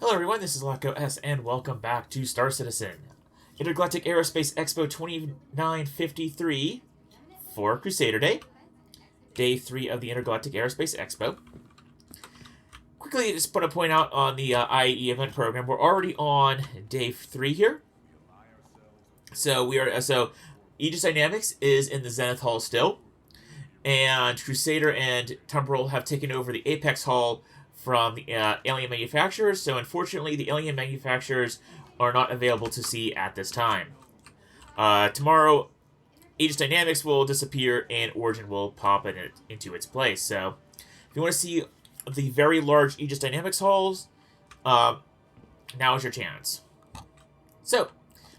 Hello everyone, this is Lacko S, and welcome back to Star Citizen. Intergalactic Aerospace Expo 2953 for Crusader Day. Day 3 of the Intergalactic Aerospace Expo. Quickly, I just want to point out on the IAE event program, we're already on Day 3 here. So Aegis Dynamics is in the Zenith Hall still. And Crusader and Tumbril have taken over the Apex Hall from the alien manufacturers, so unfortunately the alien manufacturers are not available to see at this time. Tomorrow, Aegis Dynamics will disappear and Origin will pop into its place. So, if you want to see the very large Aegis Dynamics halls, now is your chance. So,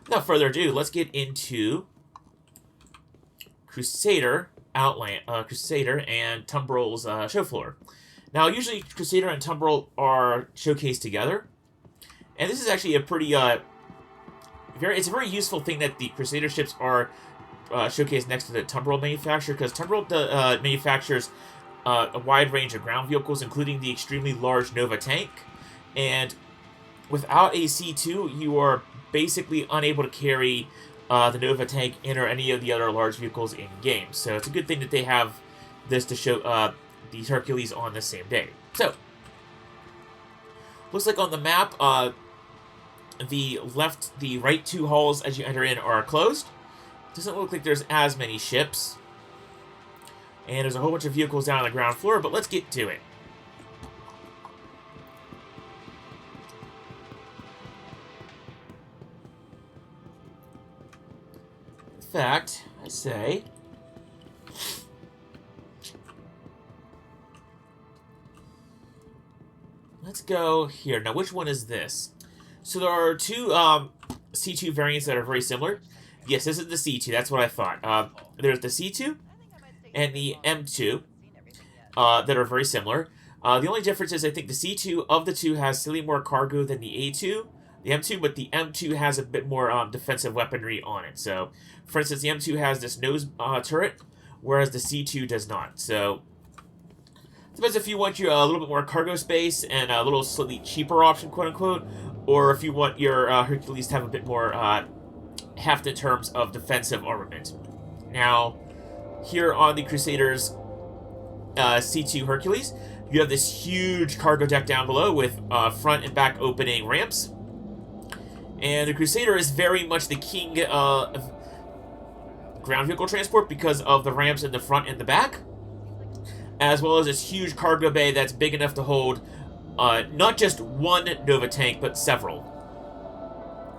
without further ado, let's get into Crusader Crusader and Tumbril's show floor. Now, usually Crusader and Tumbril are showcased together, and this is actually a pretty it's a very useful thing that the Crusader ships are showcased next to the Tumbril manufacturer, because Tumbril manufactures a wide range of ground vehicles, including the extremely large Nova tank, and without a C2, you are basically unable to carry the Nova tank in or any of the other large vehicles in game. So it's a good thing that they have this to show these Hercules on the same day. So, looks like on the map, the right two halls as you enter in are closed. Doesn't look like there's as many ships. And there's a whole bunch of vehicles down on the ground floor, but let's get to it. In fact, I say, let's go here. Now, which one is this? So there are two C2 variants that are very similar. Yes, this is the C2. That's what I thought. There's the C2 and the M2 that are very similar. The only difference is I think the C2 of the two has slightly more cargo than the A2, the M2, but the M2 has a bit more defensive weaponry on it. So, for instance, the M2 has this nose turret, whereas the C2 does not. So, depends if you want your a little bit more cargo space and a little slightly cheaper option, quote-unquote, or if you want your Hercules to have a bit more heft in terms of defensive armament. Now, here on the Crusaders C2 Hercules, you have this huge cargo deck down below with front and back opening ramps. And the Crusader is very much the king of ground vehicle transport because of the ramps in the front and the back, as well as this huge cargo bay that's big enough to hold not just one Nova tank, but several,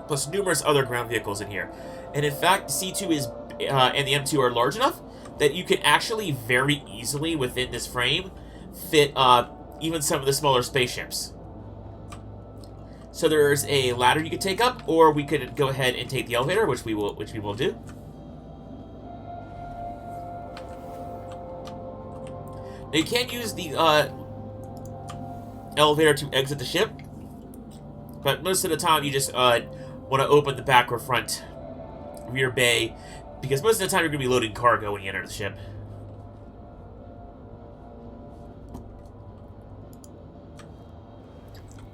plus numerous other ground vehicles in here. And in fact, C2 is and the M2 are large enough that you can actually very easily, within this frame, fit even some of the smaller spaceships. So there's a ladder you could take up, or we could go ahead and take the elevator, which we will do. Now you can use the elevator to exit the ship, but most of the time you just want to open the back or front rear bay, because most of the time you're going to be loading cargo when you enter the ship.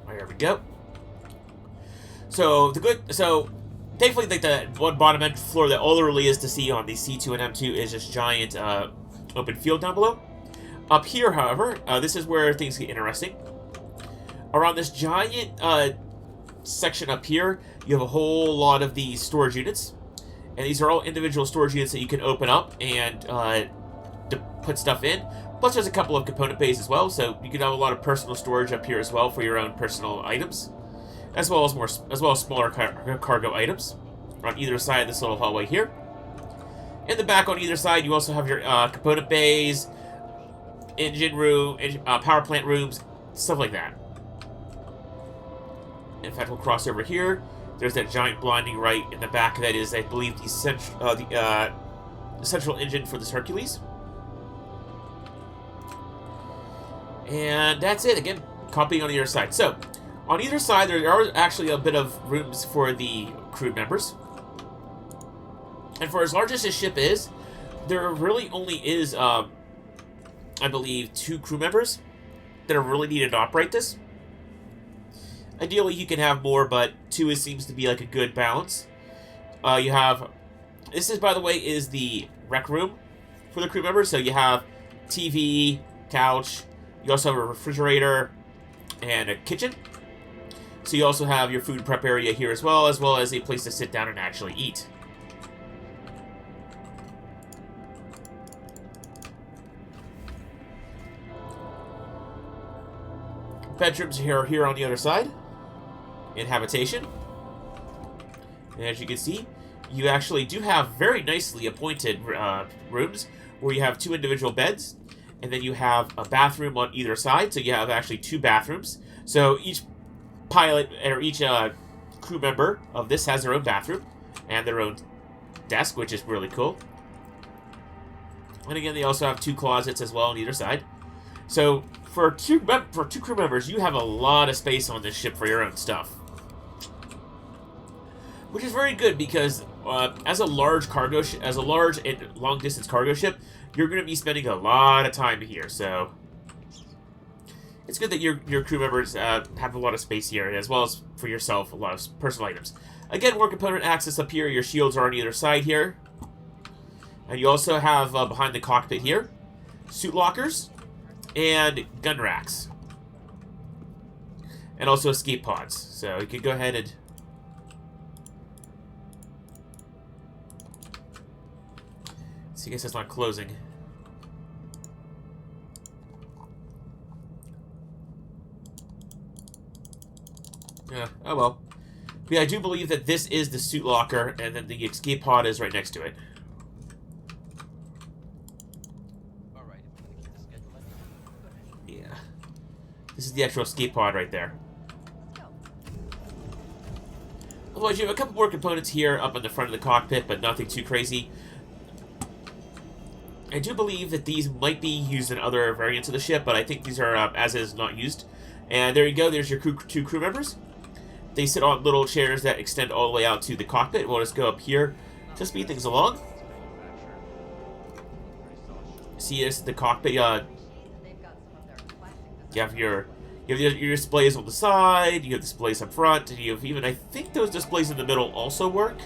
There we go. So thankfully, like the one bottom end floor that all there really is to see on the C2 and M2 is this giant open field down below. Up here, however, this is where things get interesting. Around this giant section up here, you have a whole lot of these storage units. And these are all individual storage units that you can open up and to put stuff in. Plus, there's a couple of component bays as well, so you can have a lot of personal storage up here as well for your own personal items, as well as smaller cargo items on either side of this little hallway here. In the back on either side, you also have your component bays, engine room, power plant rooms, stuff like that. In fact, we'll cross over here. There's that giant blinding light in the back. That is, I believe, the central engine for this Hercules. And that's it. Again, copying on either side. So, on either side, there are actually a bit of rooms for the crew members. And for as large as this ship is, there really only is, I believe, 2 crew members that are really needed to operate this. Ideally, you can have more, but 2 seems to be like a good balance. You have... This is, by the way, is the rec room for the crew members. So you have TV, couch, you also have a refrigerator, and a kitchen. So you also have your food prep area here as well as a place to sit down and actually eat. Bedrooms are here on the other side. In habitation. And as you can see, you actually do have very nicely appointed rooms where you have 2 individual beds, and then you have a bathroom on either side, so you have actually 2 bathrooms. So each pilot, or each crew member of this has their own bathroom, and their own desk, which is really cool. And again, they also have 2 closets as well on either side. So for two crew members, you have a lot of space on this ship for your own stuff. Which is very good because as a large and long distance cargo ship, you're going to be spending a lot of time here. So it's good that your crew members have a lot of space here, as well as for yourself, a lot of personal items. Again, more component access up here. Your shields are on either side here, and you also have behind the cockpit here suit lockers and gun racks, and also escape pods. So you can go ahead and I guess it's not closing. Yeah, oh well. But yeah, I do believe that this is the suit locker, and then the escape pod is right next to it. Yeah. This is the actual escape pod right there. Otherwise, you have a couple more components here up in the front of the cockpit, but nothing too crazy. I do believe that these might be used in other variants of the ship, but I think these are as is not used. And there you go. There's your 2 crew members. They sit on little chairs that extend all the way out to the cockpit. We'll just go up here to speed things along. See, this is the cockpit. You have your displays on the side. You have displays up front, and you have even, I think, those displays in the middle also work.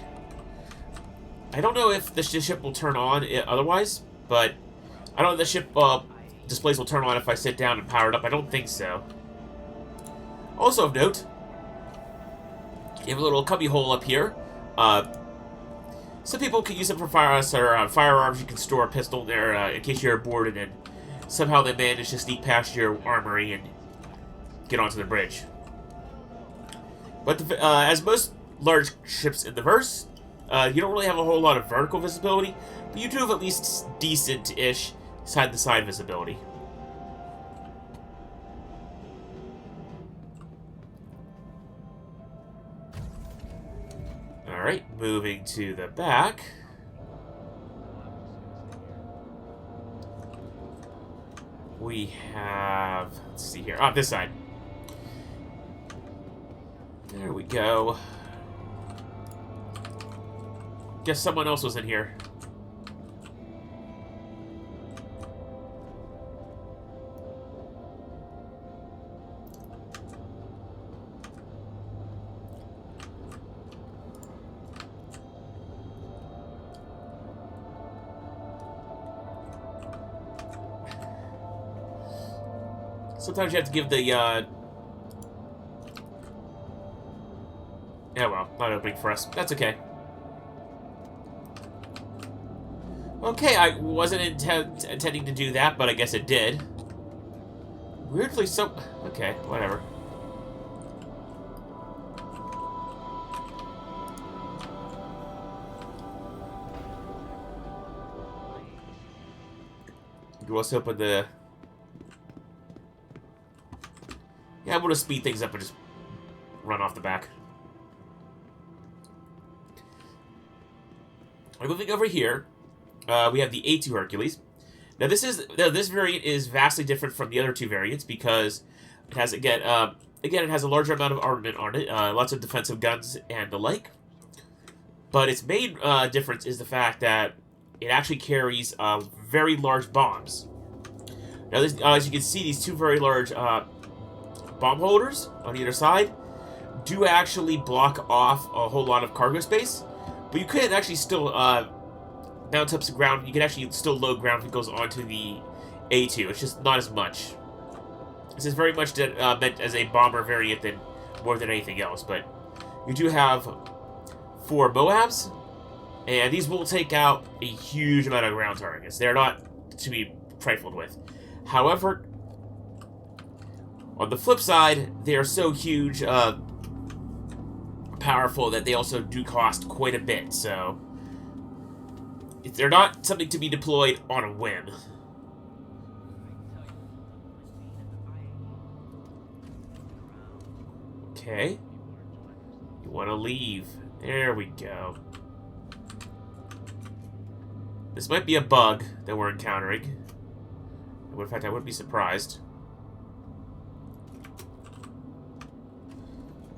I don't know if the ship will turn on otherwise. But I don't know if the ship displays will turn on if I sit down and power it up. I don't think so. Also of note, you have a little cubby hole up here. Some people can use it for firearms. You can store a pistol there in case you're bored, and then somehow they manage to sneak past your armory and get onto the bridge. But as most large ships in the verse, you don't really have a whole lot of vertical visibility, but you do have at least decent-ish side-to-side visibility. Alright, moving to the back. We have... let's see here. Oh, this side. There we go. Guess someone else was in here. Sometimes you have to give the, yeah, well, not opening for us. That's okay. Okay, I wasn't intending to do that, but I guess it did. Weirdly so... okay, whatever. You also open the... yeah, I'm going to speed things up and just run off the back. I'm moving over here. We have the A2 Hercules. Now this variant is vastly different from the other 2 variants because it has again it has a larger amount of armament on it, lots of defensive guns and the like. But its main difference is the fact that it actually carries very large bombs. Now, as you can see, these 2 very large bomb holders on either side. do actually block off a whole lot of cargo space, but you could actually still mount up some ground. You can actually still load ground vehicles onto the A2. It's just not as much. This is very much meant as a bomber variant than more than anything else, but you do have 4 Moabs, and these will take out a huge amount of ground targets. They're not to be trifled with. However, on the flip side, they are so huge, powerful, that they also do cost quite a bit, so they're not something to be deployed on a whim. Okay. You want to leave. There we go. This might be a bug that we're encountering. In fact, I wouldn't be surprised.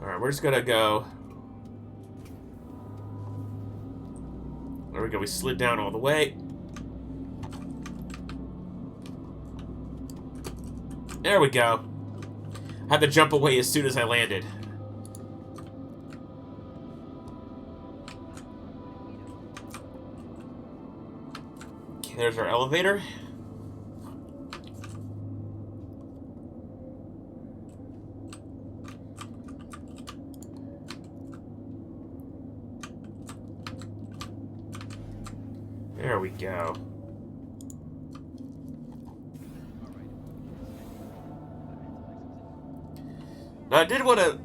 Alright, we're just gonna go. There we go, we slid down all the way. There we go. I had to jump away as soon as I landed. Okay, there's our elevator. There we go. Now, I did want to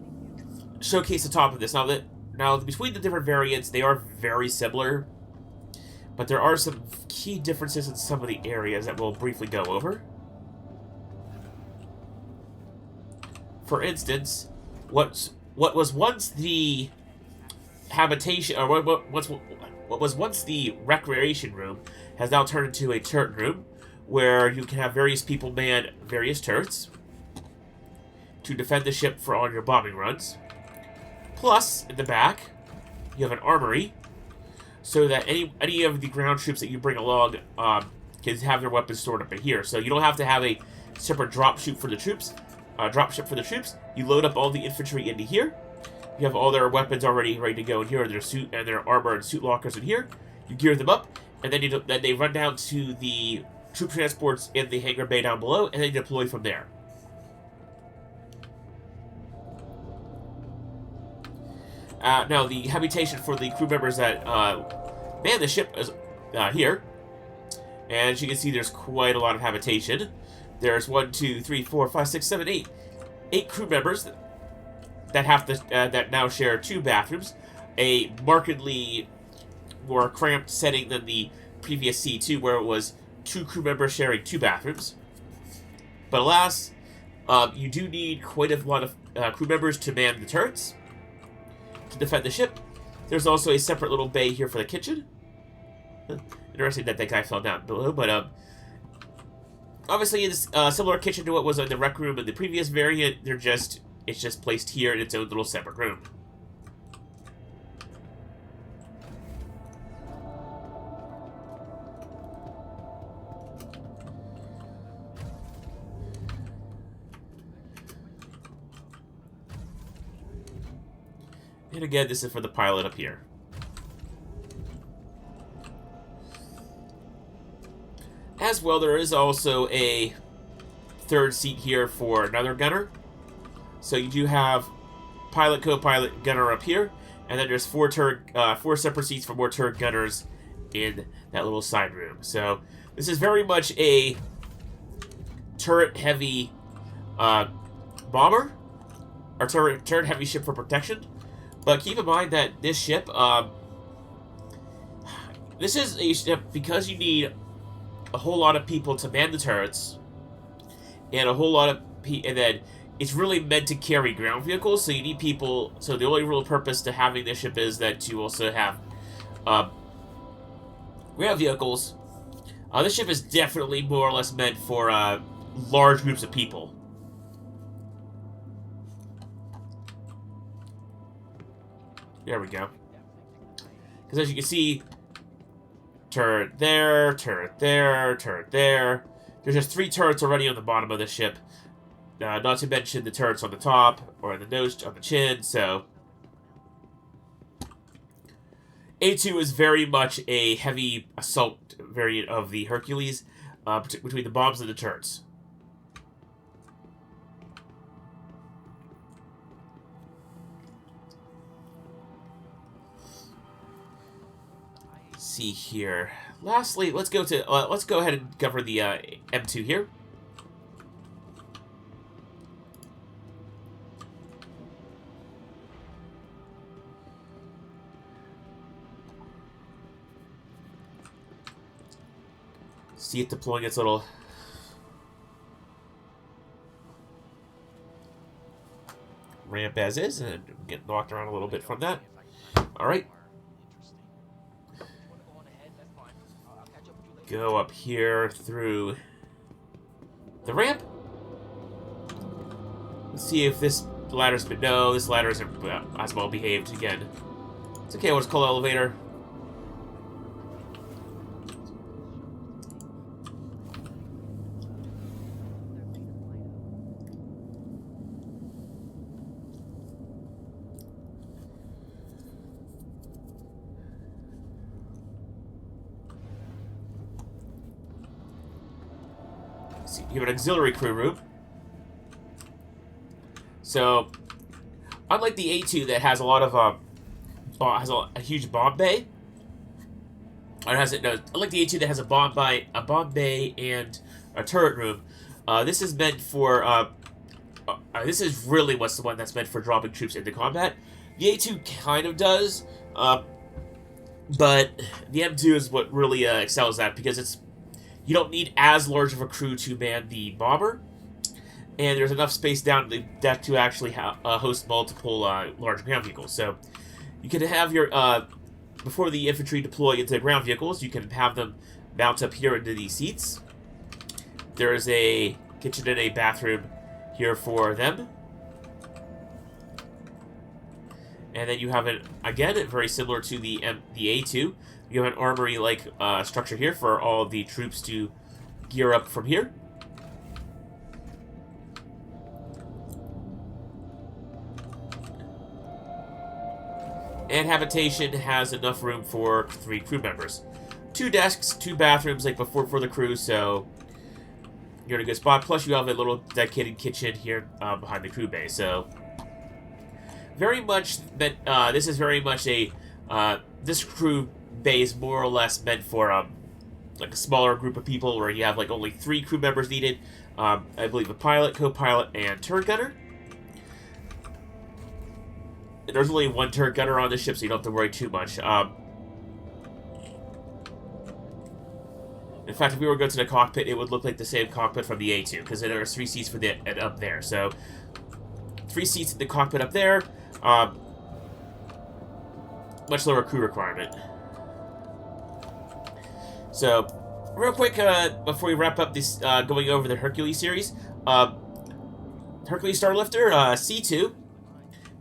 showcase the top of this. Now, between the different variants, they are very similar, but there are some key differences in some of the areas that we'll briefly go over. For instance, what was once the habitation, or what was once the recreation room, has now turned into a turret room, where you can have various people man various turrets to defend the ship for all your bombing runs. Plus, in the back, you have an armory, so that any of the ground troops that you bring along can have their weapons stored up in here. So you don't have to have a separate drop ship for the troops. You load up all the infantry into here. You have all their weapons already ready to go in here, their suit and their armor and suit lockers in here. You gear them up, and then they run down to the troop transports in the hangar bay down below, and they deploy from there. Now, the habitation for the crew members that man the ship is here. And as you can see, there's quite a lot of habitation. There's 1, 2, 3, 4, 5, 6, 7, 8. 8 crew members that have to that now share 2 bathrooms. A markedly more cramped setting than the previous C2, where it was 2 crew members sharing 2 bathrooms. But alas, you do need quite a lot of crew members to man the turrets to defend the ship. There's also a separate little bay here for the kitchen. Interesting that guy fell down below, but obviously it's a similar kitchen to what was in the rec room in the previous variant. It's just placed here in its own little separate room. And again, this is for the pilot up here. As well, there is also a 3rd seat here for another gunner. So you do have pilot, co-pilot, gunner up here, and then there's 4 separate seats for more turret gunners in that little side room. So this is very much a turret-heavy bomber, or turret-heavy ship for protection. But keep in mind that this ship, this is a ship because you need a whole lot of people to man the turrets, and a whole lot of and then it's really meant to carry ground vehicles. So you need people. So the only real purpose to having this ship is that you also have ground vehicles. This ship is definitely more or less meant for large groups of people. There we go. Because as you can see, turret there, turret there, turret there. There's just 3 turrets already on the bottom of the ship. not to mention the turrets on the top or the nose on the chin. So A2 is very much a heavy assault variant of the Hercules, between the bombs and the turrets. See here. Lastly, let's go ahead and cover the M2 here. See it deploying its little ramp as is, and get knocked around a little bit from that. All right. Go up here through the ramp. Let's see if this ladder's been... No, this ladder isn't as well behaved again. It's okay, we'll just call the elevator. You have an auxiliary crew room. So, unlike the A2 that has a lot of a huge bomb bay, or has it? No, unlike the A2 that has a bomb bay and a turret room, this is meant for. This is really what's the one that's meant for dropping troops into combat. The A2 kind of does, but the M2 is what really excels at, because it's... You don't need as large of a crew to man the bomber, and there's enough space down the deck to actually host multiple large ground vehicles. So you can have your... before the infantry deploy into ground vehicles, you can have them mount up here into these seats. There is a kitchen and a bathroom here for them. And then you have it, again, very similar to the A2. You have an armory-like structure here for all the troops to gear up from here. And habitation has enough room for 3 crew members. 2 desks, 2 bathrooms like before for the crew, so you're in a good spot. Plus you have a little dedicated kitchen here behind the crew bay, so... Very much that this is very much a this crew bay is more or less meant for like a smaller group of people, where you have like only 3 crew members needed. I believe a pilot, co-pilot, and turret gunner. And there's only 1 turret gunner on the ship, so you don't have to worry too much. In fact, if we were going to the cockpit, it would look like the same cockpit from the A2, because there's 3 seats for the up there. So 3 seats in the cockpit up there. Much lower crew requirement. So, real quick, before we wrap up this, going over the Hercules series, Hercules Starlifter C2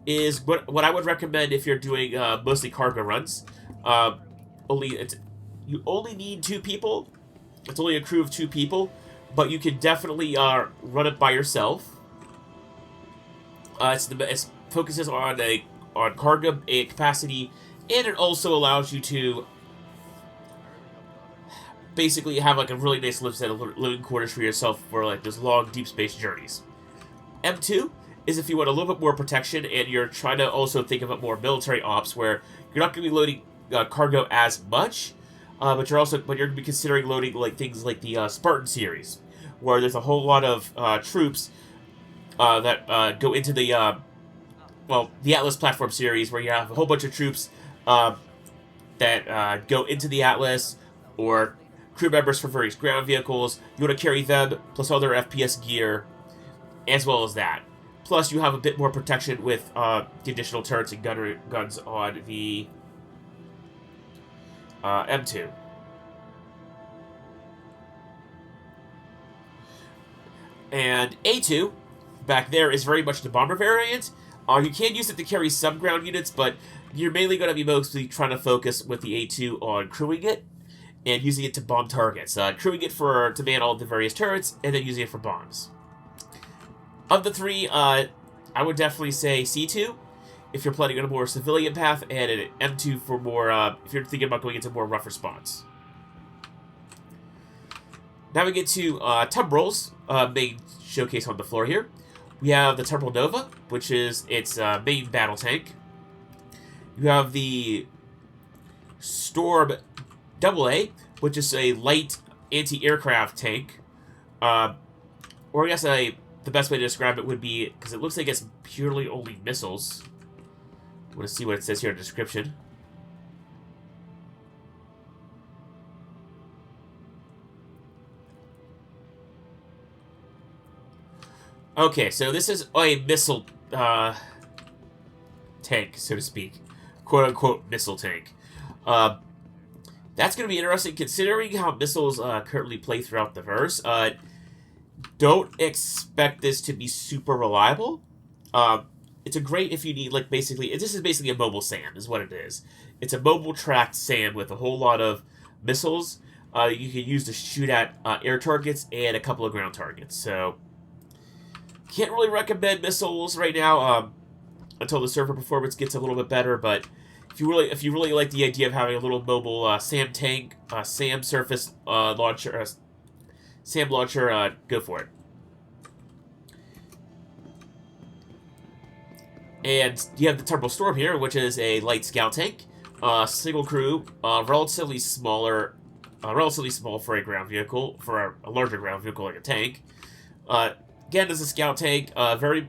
is what I would recommend if you're doing mostly cargo runs. You only need 2 people. It's only a crew of 2 people, but you can definitely run it by yourself. It focuses on cargo capacity, and it also allows you to basically have like a really nice living quarters for yourself for like those long deep space journeys. M2 is if you want a little bit more protection and you're trying to also think of it more military ops, where you're not going to be loading cargo as much, but you're going to be considering loading like things like the Spartan series, where there's a whole lot of troops that go into the Atlas platform series, where you have a whole bunch of troops that go into the Atlas, or crew members for various ground vehicles. You want to carry them, plus all their FPS gear, as well as that. Plus, you have a bit more protection with the additional turrets and guns on the M2. And A2, back there, is very much the bomber variant. You can use it to carry some ground units, but you're mainly going to be mostly trying to focus with the A2 on crewing it and using it to bomb targets. Crewing it to man all the various turrets, and then using it for bombs. Of the three, I would definitely say C2 if you're planning on a more civilian path, and an M2 for more, if you're thinking about going into more rougher spots. Now we get to Tumbrel's main showcase on the floor here. We have the Tumbrel Nova, which is its main battle tank. You have the Storm AA, which is a light anti-aircraft tank. Or I guess the best way to describe it would be, because it looks like it's purely only missiles. I want to see what it says here in the description. Okay, so this is a missile tank, so to speak. Quote-unquote missile tank. That's going to be interesting considering how missiles currently play throughout the verse. Don't expect this to be super reliable. It's a great if you need, like, basically... This is basically a mobile SAM, is what it is. It's a mobile tracked SAM with a whole lot of missiles you can use to shoot at air targets and a couple of ground targets. So, can't really recommend missiles right now until the server performance gets a little bit better, but... If you really like the idea of having a little mobile SAM tank, SAM surface launcher, SAM launcher, go for it. And you have the Tumbrel Storm here, which is a light scout tank, single crew, relatively small for a ground vehicle, for a larger ground vehicle like a tank. Again, as a scout tank, very,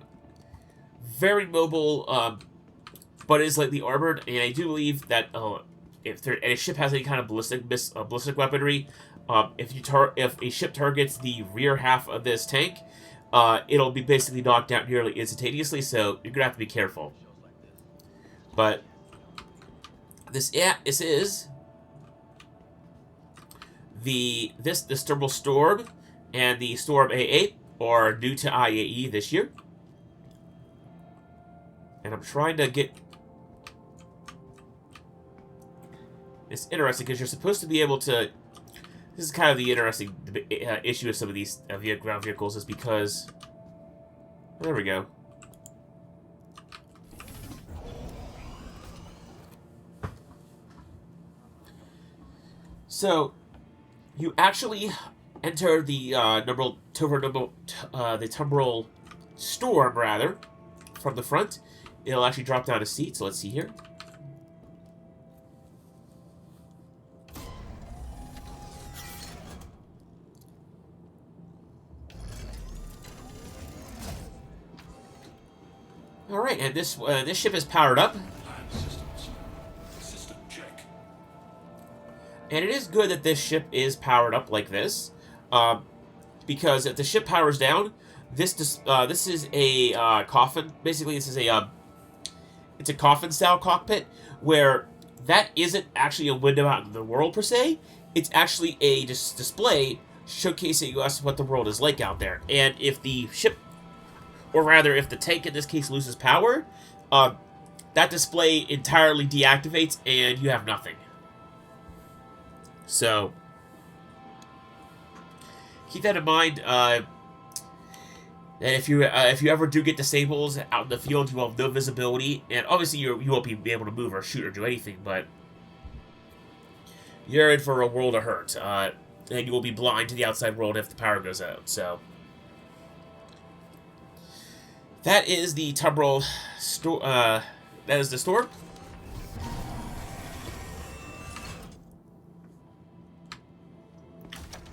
very mobile. But it is lightly armored, and I do believe that if a ship has any kind of ballistic weaponry, if a ship targets the rear half of this tank, it'll be basically knocked out nearly instantaneously. So you're gonna have to be careful. But this is the Tumbrel Storm and the Storm AA are new to IAE this year, and I'm trying to get. It's interesting because you're supposed to be able to... This is kind of the interesting issue of some of these ground vehicles is because... There we go. So, you actually enter the Tumbrel Storm, rather, from the front. It'll actually drop down a seat, so let's see here. Alright, and this ship is powered up. System check. And it is good that this ship is powered up like this, because if the ship powers down, this is a coffin. Basically, this is it's a coffin-style cockpit where that isn't actually a window out in the world per se. It's actually a display showcasing us what the world is like out there. And if the ship, or rather, if the tank in this case loses power, that display entirely deactivates and you have nothing. So, keep that in mind. That if you ever do get disables out in the field, you will have no visibility, and obviously you won't be able to move or shoot or do anything, but you're in for a world of hurt, and you will be blind to the outside world if the power goes out. So. That is the Tumbrel that is the Storm.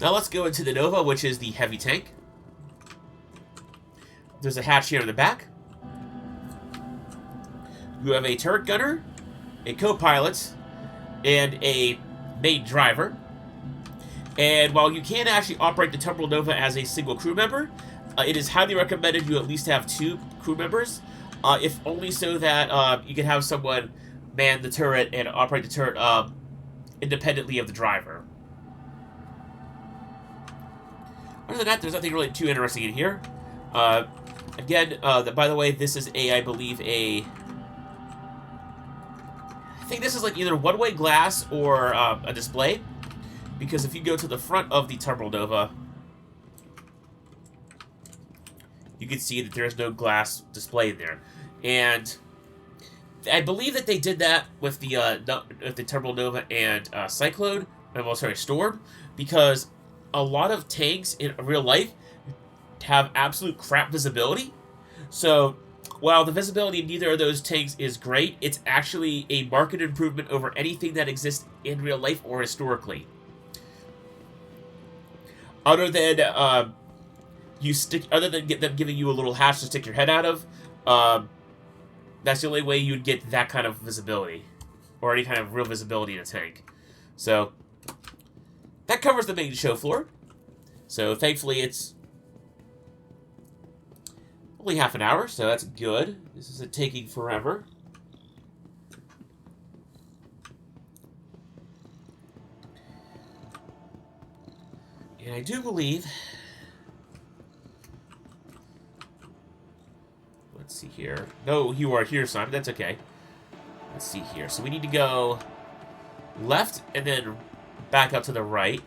Now let's go into the Nova, which is the heavy tank. There's a hatch here in the back. You have a turret gunner, a co-pilot, and a main driver. And while you can actually operate the Tumbrel Nova as a single crew member, it is highly recommended you at least have 2 crew members, if only so that you can have someone man the turret and operate the turret independently of the driver. Other than that, there's nothing really too interesting in here. Again, by the way, this is I believe I think this is like either one-way glass or a display, because if you go to the front of the Tumbrel Nova, you can see that there's no glass display in there. And I believe that they did that with the Turbo Nova and Cyclone, well, sorry, Storm, because a lot of tanks in real life have absolute crap visibility. So while the visibility of neither of those tanks is great, it's actually a marked improvement over anything that exists in real life or historically. Other than them giving you a little hatch to stick your head out of, that's the only way you'd get that kind of visibility, or any kind of real visibility in a tank. So that covers the main show floor. So thankfully it's only half an hour, so that's good. This isn't taking forever. And I do believe... Let's see here. No, you are here, Simon. That's okay. Let's see here. So we need to go left and then back up to the right.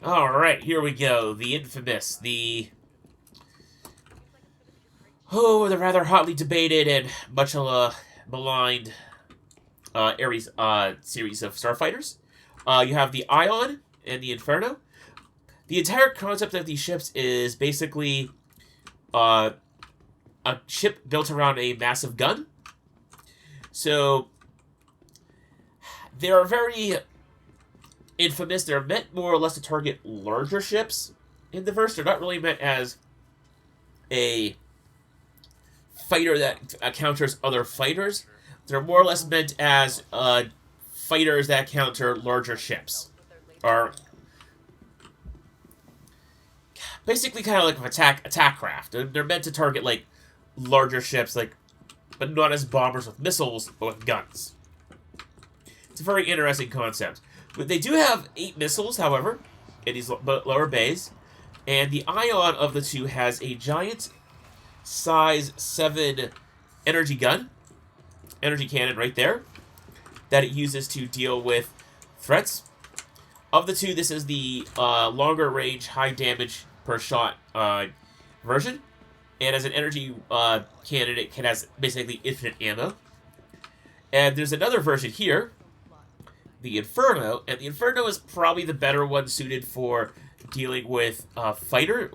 Alright, here we go. The infamous, the rather hotly debated and much maligned Ares series of starfighters. You have the Ion and the Inferno. The entire concept of these ships is basically a ship built around a massive gun. So they're very infamous. They're meant more or less to target larger ships in the verse. They're not really meant as a fighter that counters other fighters. They're more or less meant as fighters that counter larger ships. Or basically kind of like an attack craft. They're meant to target like larger ships, but not as bombers with missiles, but with guns. It's a very interesting concept. But they do have 8 missiles, however, in these lower bays. And the Ion of the two has a giant size 7 energy cannon right there, that it uses to deal with threats. Of the two, this is the longer range, high damage per shot version. And as an energy cannon, it has basically infinite ammo. And there's another version here, the Inferno, and the Inferno is probably the better one suited for dealing with fighter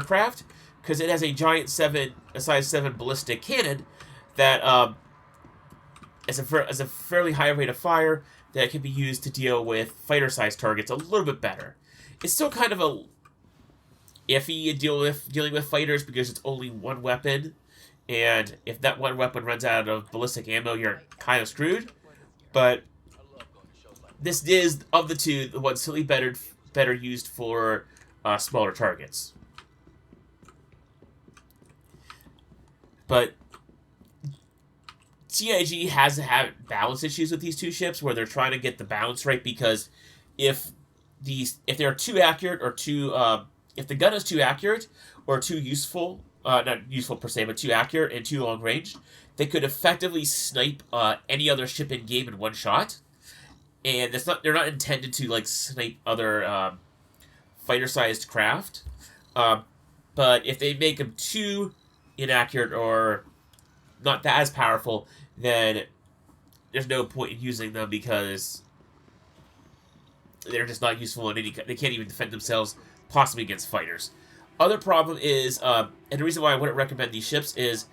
craft, because it has a giant size 7 ballistic cannon that is a fairly high rate of fire that can be used to deal with fighter-sized targets a little bit better. It's still kind of a iffy dealing with fighters because it's only one weapon, and if that one weapon runs out of ballistic ammo, you're kind of screwed. But this is, of the two, the one slightly better used for smaller targets. But CIG has had balance issues with these two ships, where they're trying to get the balance right, because if they're too accurate or too if the gun is too accurate or too useful, not useful per se, but too accurate and too long range, they could effectively snipe any other ship in game in one shot. And they're not intended to snipe other fighter-sized craft. But if they make them too inaccurate or not that as powerful, then there's no point in using them, because they're just not useful in any. They can't even defend themselves, possibly against fighters. Other problem is, and the reason why I wouldn't recommend these ships is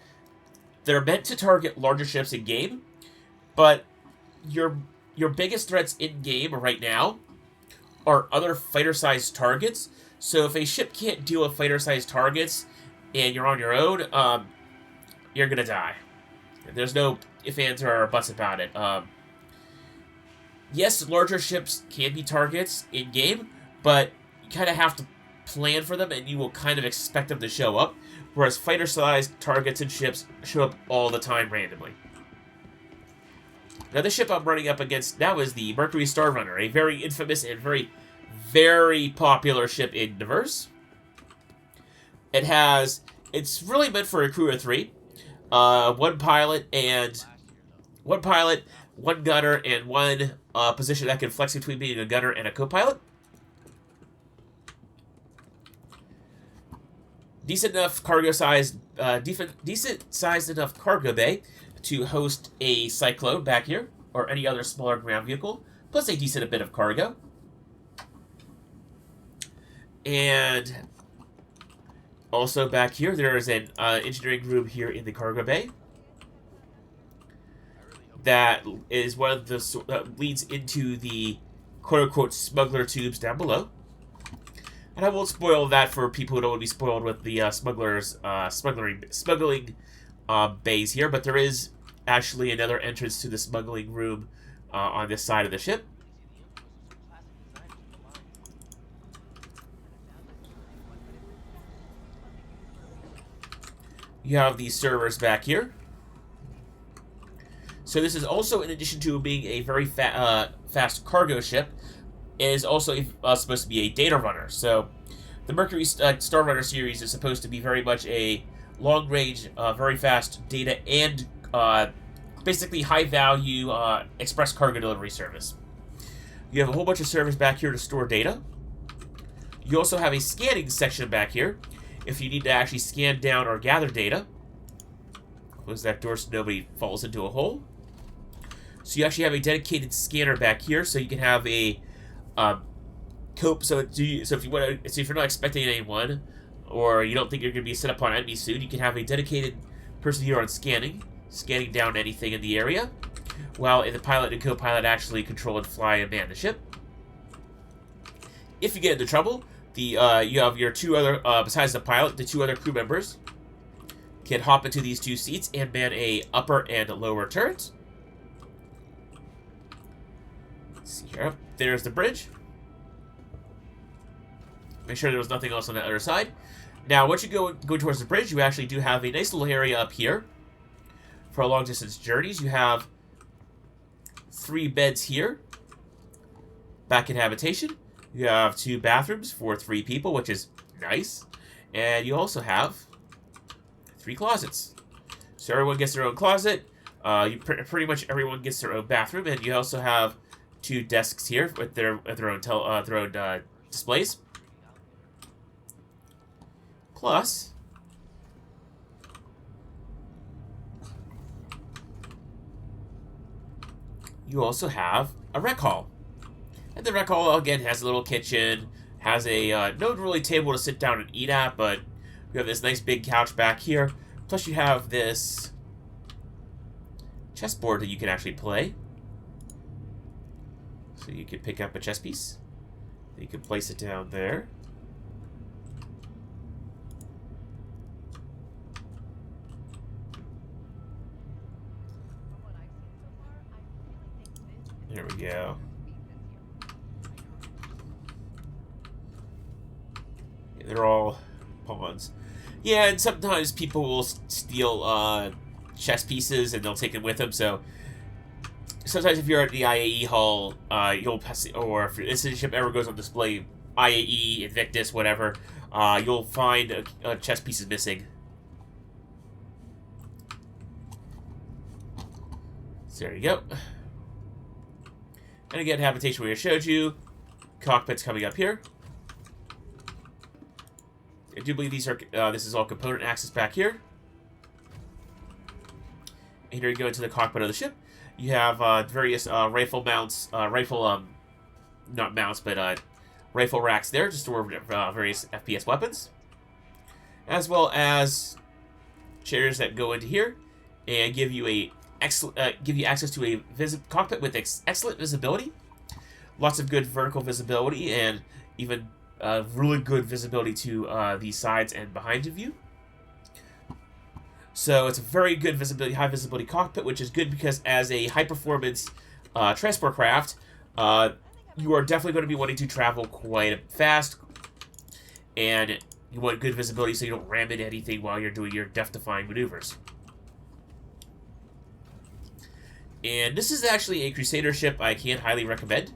they're meant to target larger ships in game, but your biggest threats in game right now are other fighter-sized targets. So if a ship can't deal with fighter-sized targets and you're on your own, you're gonna die. There's no ifs, ands, or buts about it. Yes, larger ships can be targets in game, but you kind of have to plan for them, and you will kind of expect them to show up. Whereas fighter-sized targets and ships show up all the time randomly. Now, the ship I'm running up against now is the Mercury Star Runner, a very infamous and very, Very popular ship in Diverse. It's really meant for a crew of 3. One pilot, one gunner, and one position that can flex between being a gunner and a co-pilot. Decent sized enough cargo bay to host a Cyclone back here, or any other smaller ground vehicle, plus a decent bit of cargo. And also back here, there is an engineering room here in the cargo bay. That is one of the leads into the quote-unquote smuggler tubes down below. And I won't spoil that for people who don't want to be spoiled with the smuggling bays here, but there is actually another entrance to the smuggling room on this side of the ship. You have these servers back here. So this is also, in addition to being a very fast cargo ship, is also supposed to be a data runner. So the Mercury Star Runner series is supposed to be very much a long-range, very fast data and basically high-value express cargo delivery service. You have a whole bunch of servers back here to store data. You also have a scanning section back here if you need to actually scan down or gather data. Close that door so nobody falls into a hole. So you actually have a dedicated scanner back here, so you can have a cope. So if you're not expecting anyone, or you don't think you're going to be set up on enemy soon, you can have a dedicated person here on scanning down anything in the area, while the pilot and co-pilot actually control and fly and man the ship. If you get into trouble, you have your two other, besides the pilot, the 2 other crew members can hop into these 2 seats and man a upper and lower turret. Let's see here. There's the bridge. Make sure there was nothing else on the other side. Now, once you go towards the bridge, you actually do have a nice little area up here for long-distance journeys. You have 3 beds here. Back in habitation. You have 2 bathrooms for 3 people, which is nice. And you also have 3 closets. So everyone gets their own closet. Pretty much everyone gets their own bathroom, and you also have 2 desks here with their own displays. Plus, you also have a rec hall. And the rec hall, again, has a little kitchen, has a no really table to sit down and eat at, but you have this nice big couch back here. Plus you have this chessboard that you can actually play. So you can pick up a chess piece. You can place it down there. There we go. Yeah, they're all pawns. Yeah, and sometimes people will steal chess pieces and they'll take them with them, so sometimes if you're at the IAE hall, you'll pass, or if your citizenship ever goes on display, IAE, Invictus, whatever, you'll find chess pieces missing. So there you go. And again, habitation where I showed you. Cockpit's coming up here. I do believe these are this is all component access back here. And here you go into the cockpit of the ship. You have various rifle mounts, not mounts, but rifle racks there to store various FPS weapons, as well as chairs that go into here and give you access to a cockpit with excellent visibility, lots of good vertical visibility, and even really good visibility to the sides and behind of you. So it's a very good visibility, high visibility cockpit, which is good because as a high performance transport craft, you are definitely going to be wanting to travel quite fast, and you want good visibility so you don't ram into anything while you're doing your death-defying maneuvers. And this is actually a Crusader ship I can't highly recommend.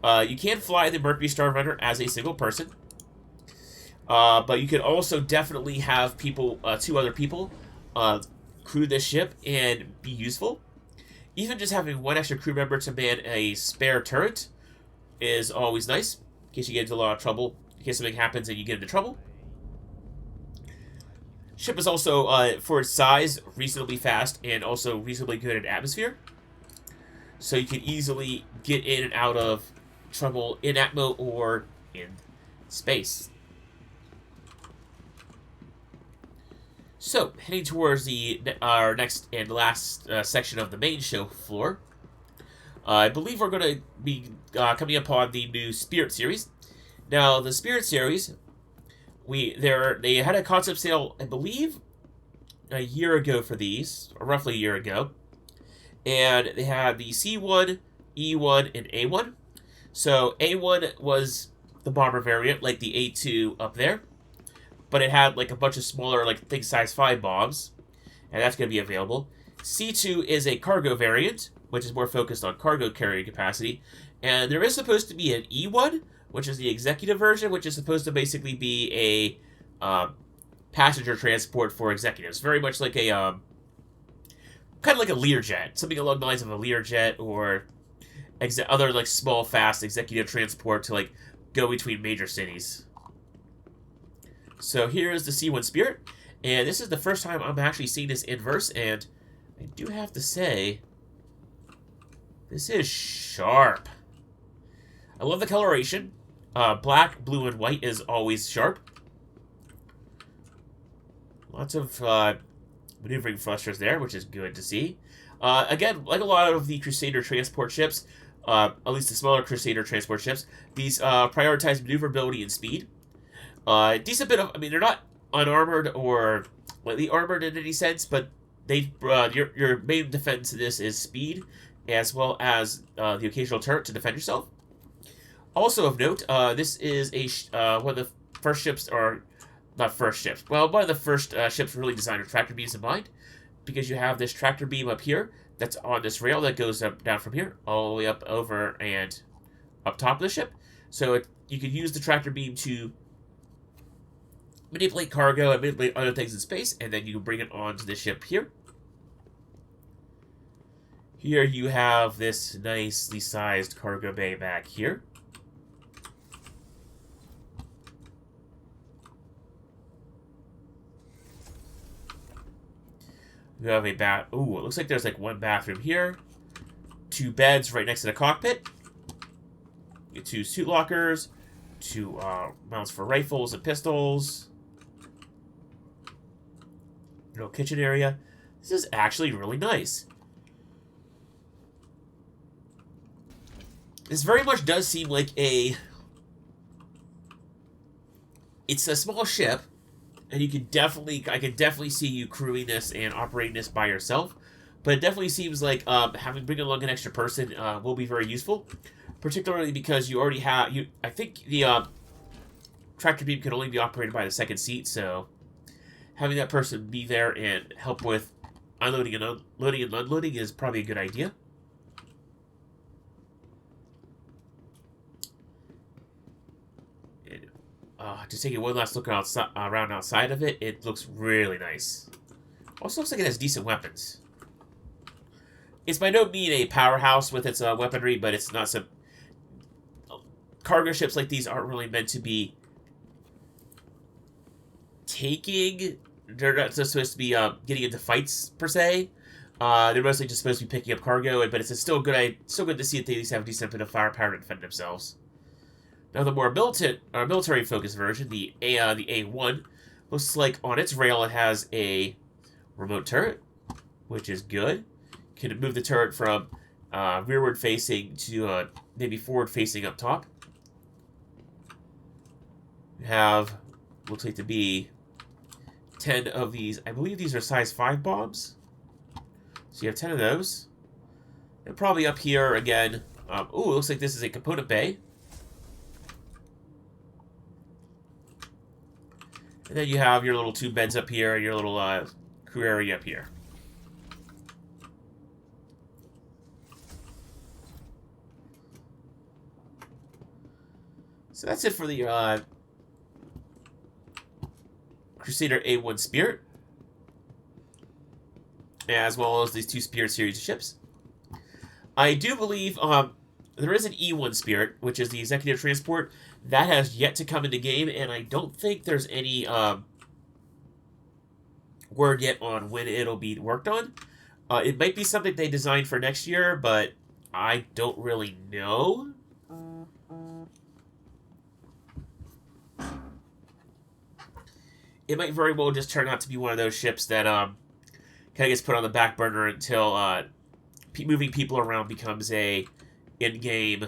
You can fly the Mercury Starfighter as a single person, but you can also definitely have people, 2 other people, crew this ship and be useful. Even just having 1 extra crew member to man a spare turret is always nice, in case you get into a lot of trouble, in case something happens and you get into trouble. Ship is also, for its size, reasonably fast and also reasonably good at atmosphere. So you can easily get in and out of trouble in Atmo or in space. So, heading towards our next and last section of the main show floor, I believe we're going to be coming upon the new Spirit series. Now, the Spirit series, they had a concept sale, I believe, a year ago for these, or roughly a year ago. And they had the C1, E1, and A1. So A1 was the bomber variant, like the A2 up there. But it had like a bunch of smaller, like thing size 5 bombs. And that's going to be available. C2 is a cargo variant, which is more focused on cargo carrying capacity. And there is supposed to be an E1, which is the executive version, which is supposed to basically be a passenger transport for executives. Very much like a kind of like a Learjet, something along the lines of a Learjet or other like small, fast executive transport to like go between major cities. So here is the C1 Spirit, and this is the first time I'm actually seeing this inverse, and I do have to say, this is sharp. I love the coloration. Black, blue, and white is always sharp. Lots of maneuvering thrusters there, which is good to see. Again, like a lot of the Crusader transport ships, at least the smaller Crusader transport ships, these prioritize maneuverability and speed. Decent bit of, I mean, they're not unarmored or lightly armored in any sense, but they your main defense in this is speed, as well as the occasional turret to defend yourself. Also of note, this is one of the first ships, or not first ships, well, one of the first ships really designed with tractor beams in mind, because you have this tractor beam up here that's on this rail that goes up down from here all the way up over and up top of the ship. So you can use the tractor beam to manipulate cargo and manipulate other things in space, and then you can bring it onto the ship here. Here you have this nicely sized cargo bay back here. You have a bath. Ooh, it looks like there's like 1 bathroom here. 2 beds right next to the cockpit. 2 suit lockers. 2 mounts for rifles and pistols. Little kitchen area. This is actually really nice. This very much does seem like it's a small ship, and I could definitely see you crewing this and operating this by yourself. But it definitely seems like bringing along an extra person will be very useful, particularly because you already have I think the tractor beam can only be operated by the second seat, so having that person be there and help with unloading and unloading is probably a good idea. Just taking one last look around outside of it, it looks really nice. Also looks like it has decent weapons. It's by no means a powerhouse with its weaponry, but it's not some... Cargo ships like these aren't really meant to be taking... They're not supposed to be getting into fights, per se. They're mostly just supposed to be picking up cargo, but it's still good to see that they at least have a decent bit of firepower to defend themselves. Now, the more military-focused version, the A1, looks like on its rail it has a remote turret, which is good. You can move the turret from rearward-facing to maybe forward-facing up top. You have, looks like to be 10 of these. I believe these are size 5 bombs. So you have 10 of those. And probably up here again. Ooh, it looks like this is a component bay. And then you have your little 2 beds up here and your little crew area up here. So that's it for the Crusader A1 Spirit, as well as these two Spirit series of ships. I do believe there is an E1 Spirit, which is the Executive Transport. That has yet to come into game, and I don't think there's any word yet on when it'll be worked on. It might be something they designed for next year, but I don't really know. It might very well just turn out to be one of those ships that kind of gets put on the back burner until moving people around becomes a in-game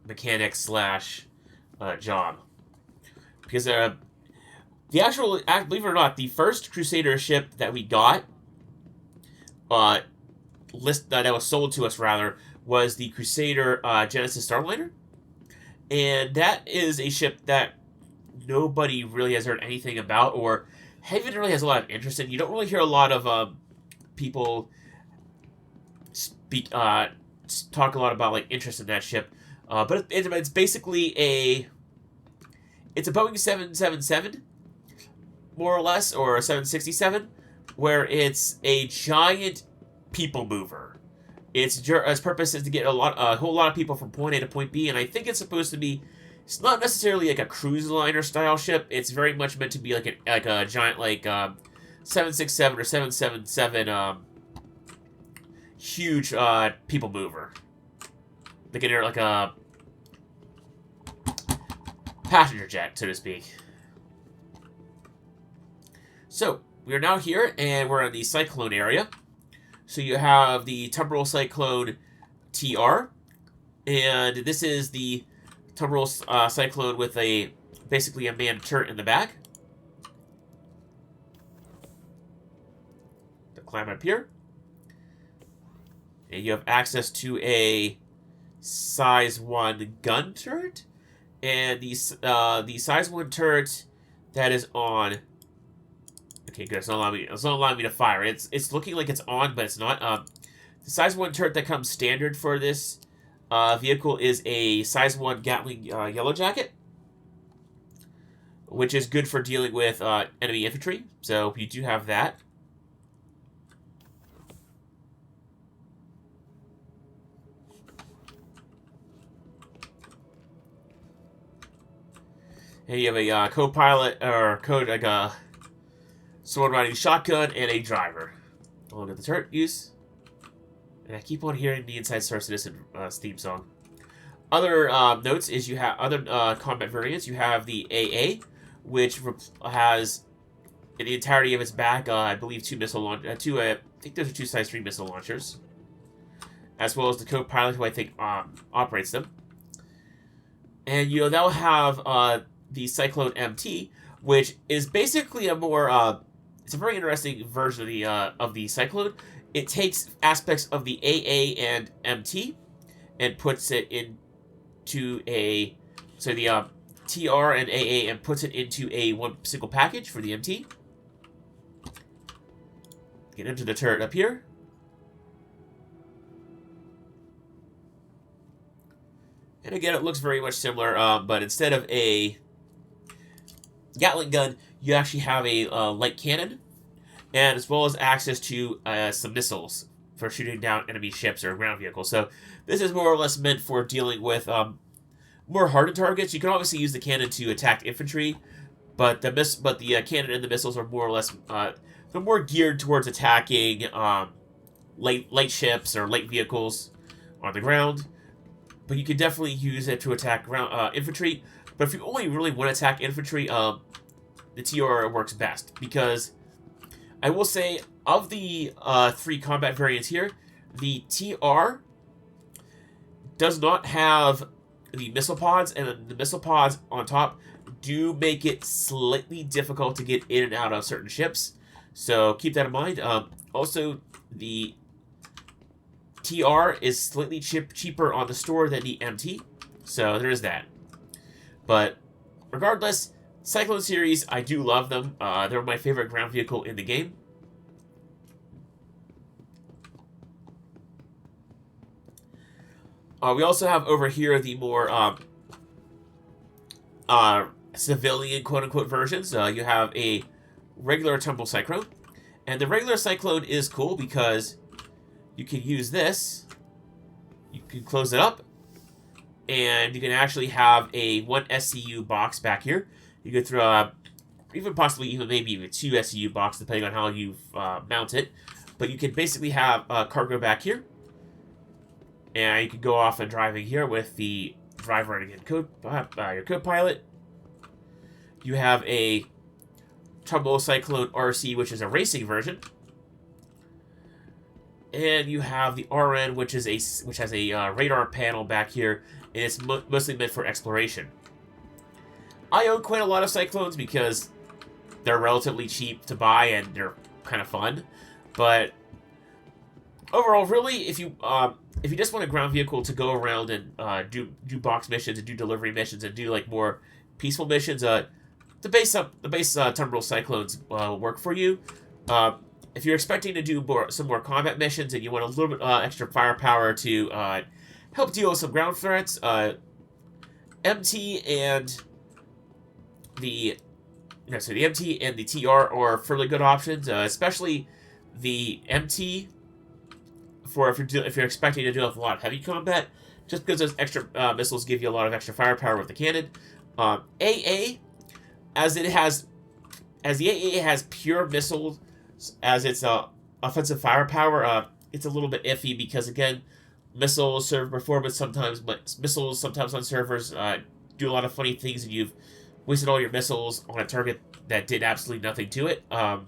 mechanic slash job. Because the actual, believe it or not, the first Crusader ship that we got, that was sold to us rather, was the Crusader Genesis Starliner, and that is a ship that nobody really has heard anything about, or haven't really has a lot of interest in. You don't really hear a lot of people talk a lot about like interest in that ship, but it's basically it's a Boeing 777, more or less, or a 767, where it's a giant people mover. Its purpose is to get a whole lot of people from point A to point B, and I think it's supposed to be. It's not necessarily like a cruise liner style ship. It's very much meant to be like a giant 767 or 777 huge people mover. Like a passenger jet, so to speak. So we are now here, and we're in the Cyclone area. So you have the Temporal Cyclone TR, and this is the Temporal Cyclone with basically a manned turret in the back. To climb up here, and you have access to a size 1 gun turret, and the size 1 turret that is on. Okay, good. It's not allowing me to fire. It's looking like it's on, but it's not. The size 1 turret that comes standard for this vehicle is a size 1 Gatling Yellow Jacket, which is good for dealing with enemy infantry. So you do have that. And you have a co-pilot or like a sword riding shotgun and a driver. I'll look at the turret use. And I keep on hearing the Inside Star Citizen theme song. Other notes is you have other combat variants. You have the AA, which has in the entirety of its back, I believe, two missile launch, I think those are two size 3 missile launchers, as well as the co-pilot, who I think operates them. And that'll have the Cyclone MT, which is basically a more it's a very interesting version of the Cyclone. It takes aspects of the AA and MT and puts it into the TR and AA and puts it into a one single package for the MT. Get into the turret up here. And again, it looks very much similar, but instead of a Gatling gun, you actually have a light cannon, and as well as access to some missiles for shooting down enemy ships or ground vehicles. So this is more or less meant for dealing with more hardened targets. You can obviously use the cannon to attack infantry, but the cannon and the missiles are more or less they're more geared towards attacking light ships or light vehicles on the ground. But you can definitely use it to attack ground infantry. But if you only really want to attack infantry, the TR works best, because I will say, of the 3 combat variants here, the TR does not have the missile pods, and the missile pods on top do make it slightly difficult to get in and out of certain ships. So keep that in mind. Also, the TR is slightly cheaper on the store than the MT, so there is that. But regardless, Cyclone series, I do love them. They're my favorite ground vehicle in the game. We also have over here the more civilian quote-unquote versions. You have a regular tumble cyclone. And the regular cyclone is cool because you can use this. You can close it up. And you can actually have a 1 SCU box back here. You could throw even possibly maybe even 2 SCU box depending on how you mount it. But you can basically have cargo back here. And you can go off and driving here with the driver and again your co-pilot. You have a Tumble Cyclone RC, which is a racing version. And you have the RN, which has a radar panel back here, and it's mostly meant for exploration. I own quite a lot of Cyclones because they're relatively cheap to buy and they're kind of fun. But overall, really, if you just want a ground vehicle to go around and do box missions and do delivery missions and do like more peaceful missions, the base Tumble Cyclones work for you. If you're expecting to do some more combat missions and you want a little bit extra firepower to help deal with some ground threats, MT and the MT and the TR are fairly good options, especially the MT for if you're expecting to do a lot of heavy combat, just because those extra missiles give you a lot of extra firepower with the cannon. AA, as the AA has pure missiles as its offensive firepower, it's a little bit iffy because again, missiles serve performance sometimes, but missiles sometimes on servers do a lot of funny things, and you've wasted all your missiles on a target that did absolutely nothing to it. There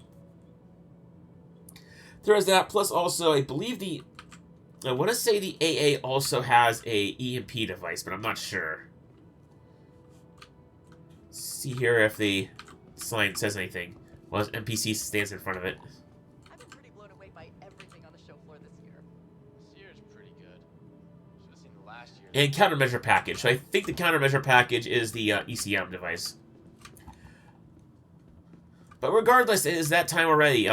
is that. Plus, also, I believe I want to say the AA also has a EMP device, but I'm not sure. See here if the sign says anything. Well, NPC stands in front of it. I've been pretty blown away by everything on the show floor this year. This year's pretty good. Should have seen the last year. And countermeasure package. So I think the countermeasure package is the ECM device. But regardless, it is that time already.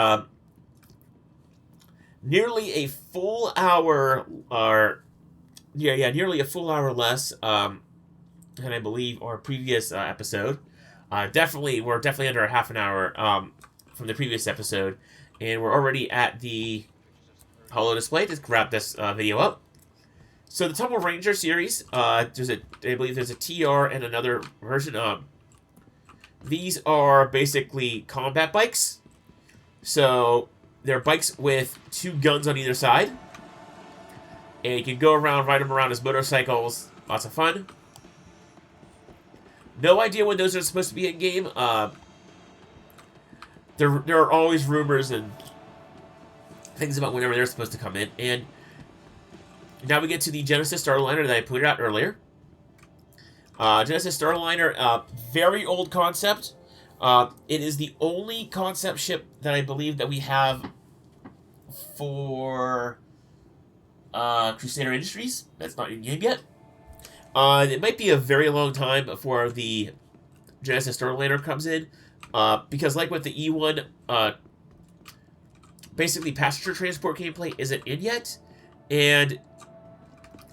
Nearly a full hour, nearly a full hour less than I believe our previous episode. We're definitely under a half an hour from the previous episode, and we're already at the holo display. Just wrap this video up. So the Tumble Ranger series, I believe there's a TR and another version. These are basically combat bikes. So they're bikes with 2 guns on either side. And you can go around, ride them around as motorcycles. Lots of fun. No idea when those are supposed to be in game. There are always rumors and things about whenever they're supposed to come in. And now we get to the Genesis Starliner that I pointed out earlier. Genesis Starliner, very old concept. It is the only concept ship that I believe that we have for Crusader Industries. That's not in game yet. It might be a very long time before the Genesis Starliner comes in, because like with the E1, basically passenger transport gameplay isn't in yet, and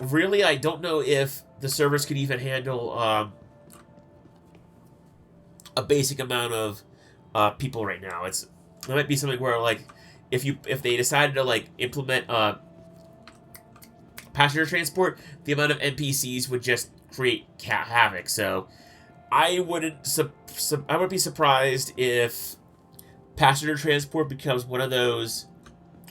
really I don't know if the servers could even handle a basic amount of people right now. It might be something where like if they decided to like implement passenger transport, the amount of NPCs would just create havoc. So I wouldn't be surprised if passenger transport becomes one of those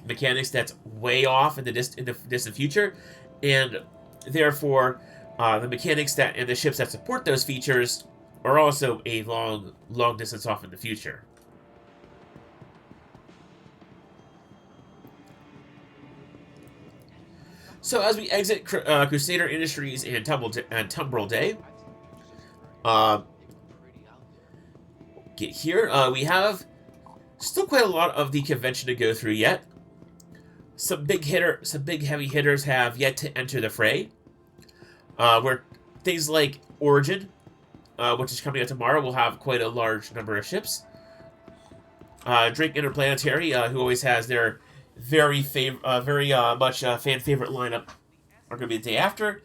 mechanics that's way off in the distant future, and therefore the mechanics and the ships that support those features are also a long distance off in the future. So as we exit Crusader Industries and Tumbrel Day, get here, we have still quite a lot of the convention to go through yet. Some big heavy hitters have yet to enter the fray. Where things like Origin, which is coming out tomorrow, will have quite a large number of ships. Drake Interplanetary, who always has their very much fan favorite lineup, are going to be the day after.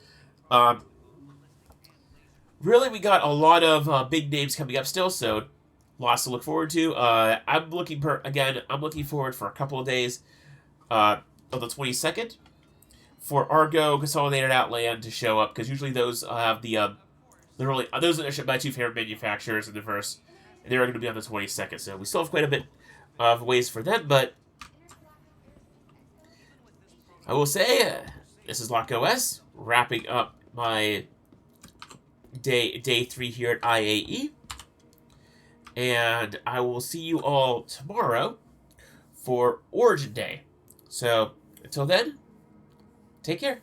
really, we got a lot of big names coming up still, so lots to look forward to. I'm looking forward for a couple of days on the 22nd for Argo Consolidated Outland to show up, because usually those have those are shipped by two favorite manufacturers in the verse, and they're going to be on the 22nd. So we still have quite a bit of ways for them, but I will say this is Lock OS wrapping up my day 3 here at IAE, and I will see you all tomorrow for Origin Day. So until then, take care.